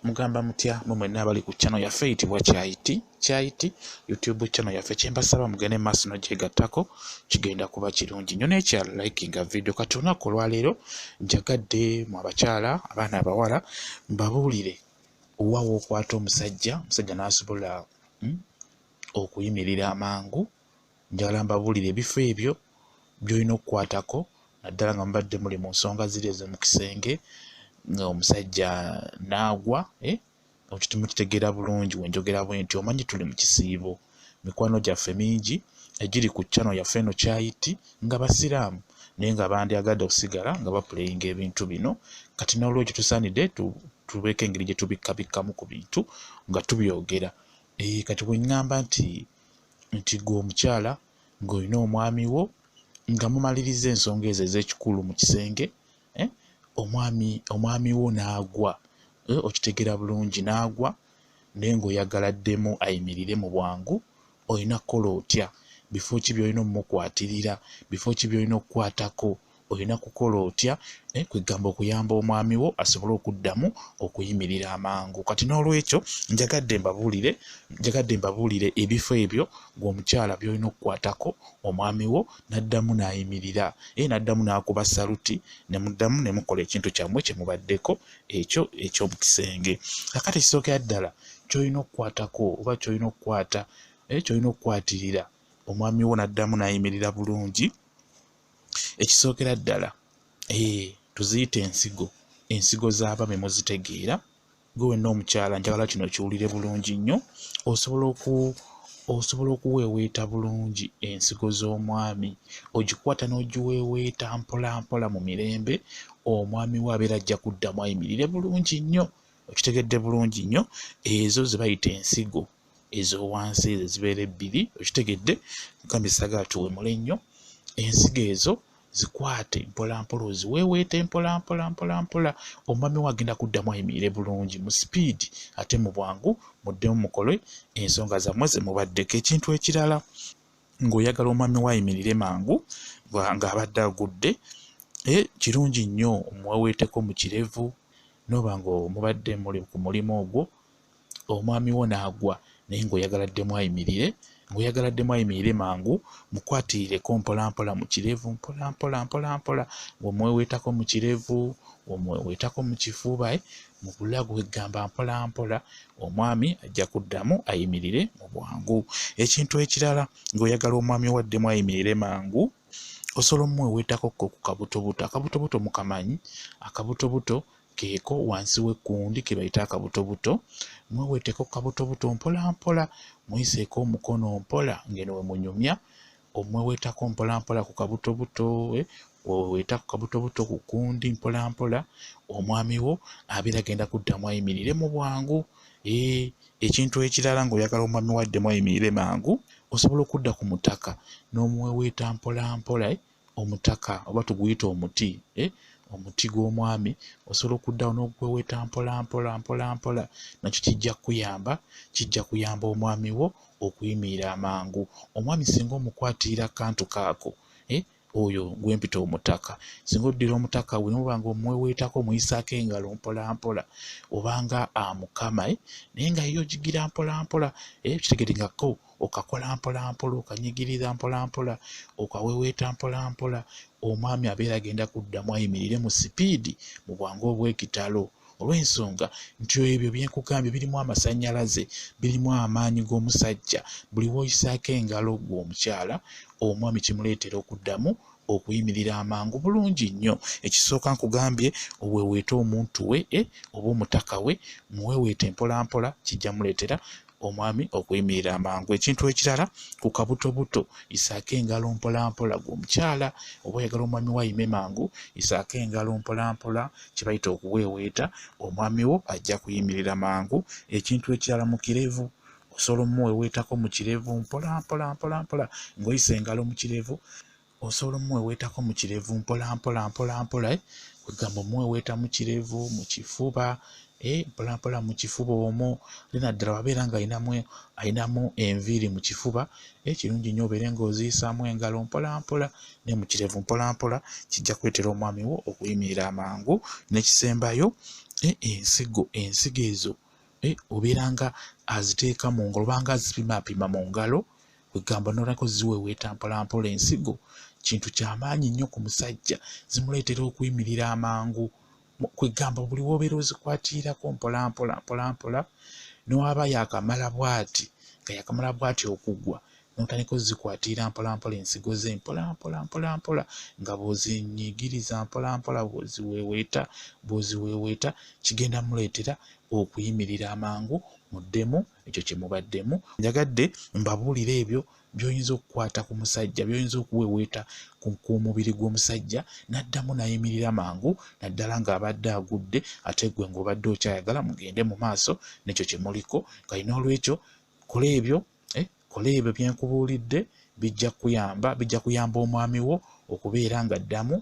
Mugamba mutya mwe mwenna abali ku channel yaffe eyitibwa Kyayiti YouTube channel yaffe. Kyembasaba mugende maaso n'ogyegattako kigenda kuba kirungi nnyo. N'ekyala likinga video. Kati olunaku olwaleero njagadde mu abakyala abaana abawala mbabuulire owa w'okwata omusajja n'asobola okuyimirira amangu. Njagala mbabuulire ebifo ebyo by'olina okukwatako naddala nga mubadde muli mu nsonga ziri ez'omu kisenge nga omusajja n'agwa. Mukitegeera bulungi we njogera bwe nti omanyi tuli mu kisiibo. Mikwano gyaffe mingi egiri ku channel yaffe eno Kyayiti nga basiraamu naye nga bandyagadde okusigala nga bapuleyinga ebintu bino. Kati n'olwekyo tusaanidde tubeeko engeri gye tubikkabikkamu ku bintu nga tubyogera. Kati bwe ngamba nti gwe omukyala ng'olina omwami wo nga mumaliriza ensonga ezo ez'ekikulu mu kisenge, omwami wo n'agwa, okitegeera bulungi, n'agwa naye ng'oyagaladdemu ayimirire mu bwangu, olina kukola otya? Bifo ki by'olina omukwatirira? Bifo ki by'olina okukwatako? Olina kukola otya? Kwegamba okuyamba omwami wo asobole okuddamu okuyimirira amangu. Kati n'olwekyo njagadde mbabuulire ebifo ebyo ng'omukyala by'olina okukwatako omwami wo n'addamu n'ayimirira, n'addamu n'akuba saluti, ne muddamu ne mukola ekintu kyammwe kye mubaddeko ekyo eky'omu kisenge. Kakati ekisookera ddala ky'olina okukwatako oba ky'olina okukwata, ky'olina okukwatirira omwami wo n'addamu n'ayimirira bulungi. Ekisookera ddala tuziyite ensigo z'abaami muzitegeera. Gwe wenna omukyala njagala kino kiwulire bulungi nnyo. Osobola okuweeweeta bulungi ensigo z'omwami, ogikwata n'ogiweeweeta mpola mpola mu mirembe, omwami we abeera ajja kuddamu ayimirire bulungi nnyo. Okitegedde bulungi nnyo. Ezo ze bayita ensigo ez'owansi ezo ezibeera ebbiri, okitegedde. Nkambye saagala tuwemule nnyo. Ensigo ezo zikwate mpola mpola, oziweeweete mpola mpola, omwami we agenda kuddamu ayimirire bulungi mu sipiidi ate mu bwangu, muddemu mukole ensonga zammwe ze mubaddeko. Ekintu ekirala, ng'oyagala omwami we ayimirire mangu ng'abadde agudde, kirungi nnyo omuweeweeteko mu kirevu. N'oba nga mubadde muli ku mulimu ogwo, omwami wo n'agwa naye ng'oyagaladdemu ayimirire mangu, mukwatirireko mpola mpola mu kirevu, mpola mpola, ng'omuweeweetako mu kirevu, omweweetako mu kifuba, mu bulago, egamba mpola mpola, omwami ajja kuddamu ayimirire mu bwangu. Ekintu ekirala, ng'oyagala omwami wo addemu ayimirire mangu, osobola omuweeweetako ku kabutobuto. Akabutobuto mukamanyi, akabutobuto keeko wansi w'ekkundi ke bayita akabutobuto. Mweweeteko kabutobuto mpola mpola, muyiseeko omukono mpola ng'eno we munyumya, omweweetako mpola mpola ku kabutobuto, weweeta ku kabutobuto ku kkundi mpola mpola, omwami wo abeera agenda kuddamu ayimirire mu bwangu. Ekintu ekirala, ng'oyagala omwami wo addemu ayimirire mangu, osobola okudda ku mutaka n'omuweeweeta mpola mpola. Omutaka oba tuguyita omuti, omuti gw'omwami osobola okuddawo n'okuweweeta mpola mpola. Nakyo kijja kuyamba omwami wo okuyimirira amangu. Omwami singa omukwatirira akantu kaako, oyo gwempita omutaka. Singa oddira omutaka we n'oba nga omuweeweetako omuyisaako engalo mpola mpola, obanga amukama, naye nga ye ogigira mpola mpola, kitegeeringako okakola mpola mpola, okanyigiriza mpola mpola, okaweeweeta mpola mpola, omwami abeera agenda kuddamu ayimirire mu sipiidi, mu bwangu obw'ekitalo. Olw'ensonga nti ebyo bye nkugambye birimu amasannyalaze, birimu amaanyi g'omusajja. Buli w'oyisaako engalo gw'omukyala, omwami kimuleetera okuddamu okuyimirira amangu bulungi nnyo. Ekisooka nkugambye, oweeweete omuntu we oba omutaka we, muweeweete mpola mpola, kijja muleetera omwami okuyimirira amangu. Ekintu ekirala, ku kabutobuto yisaako engalo mpola mpola gw'omukyala, oba oyagala omwami wo ayime mangu, yisaako engalo mpola mpola, kye bayita okuweeweeta, omwami wo ajja kuyimirira mangu. Ekintu ekirala, mu kirevu, osobola omuweeweetako mu kirevu mpola mpola, ng'oyisa engalo mu kirevu, osobola omuweeweetako mu kirevu mpola mpola, kwegamba omuweeweeta mu kirevu, mu kifuba, mpola mpola mu kifuba omwo. Naddala wabeera nga ayinamu enviiri mu kifuba, kirungi nnyo obeere ng'oziyisaamu engalo mpola mpola ne mu kirevu mpola mpola, kijja kuleetera omwami wo okuyimirira amangu. N'ekisembayo, ensigo ezo obeera nga aziteeka mu ngalo obanga azipimaapima mu ngalo kwegamba nolako ziweweeta mpolampola. Ensigo kintu kyamaanyi nnyo ku musajja, zimuleetera okuyimirira amangu kwegamba buli wobeera ozikwatirako mpolampola nowaba yakamala bwati nga yakamala bwati okugwa notandika ozikwatira mpolampola ensigo ze mpolampola nga bw'ozinyigiriza mpolampola bw'oziweweeta kigenda muleetera okuyimirira amangu muddemu ekyo kye mubaddemu. Njagadde mbabuulira ebyo by'oyinza okukwata ku musajja, by'oyinza okuweweeta ku mubiri gw'omusajja n'addamu n'ayimirira mangu naddala ng'abadde agudde ate gwe ng'obadde okyayagala mugende mu maaso n'ekyo kye muliko. Kale n'olwekyo kola ebyo bye nkubuulidde, bijja kuyamba omwami wo okubeera ng'addamu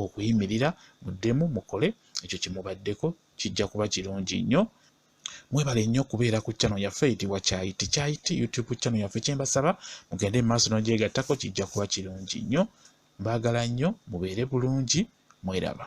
okuyimirira muddemu mukole ekyo kye mubaddeko, kijja kuba kirungi nnyo. Mwebale nnyo okubeera ku channel yaffe eyitibwa Kyayiti YouTube channel yaffe. Kyembasaba mugende mu maaso n'ogyegattako, kijja kuba kirungi nnyo. Mbaagala nnyo, mubeere bulungi, mweraba.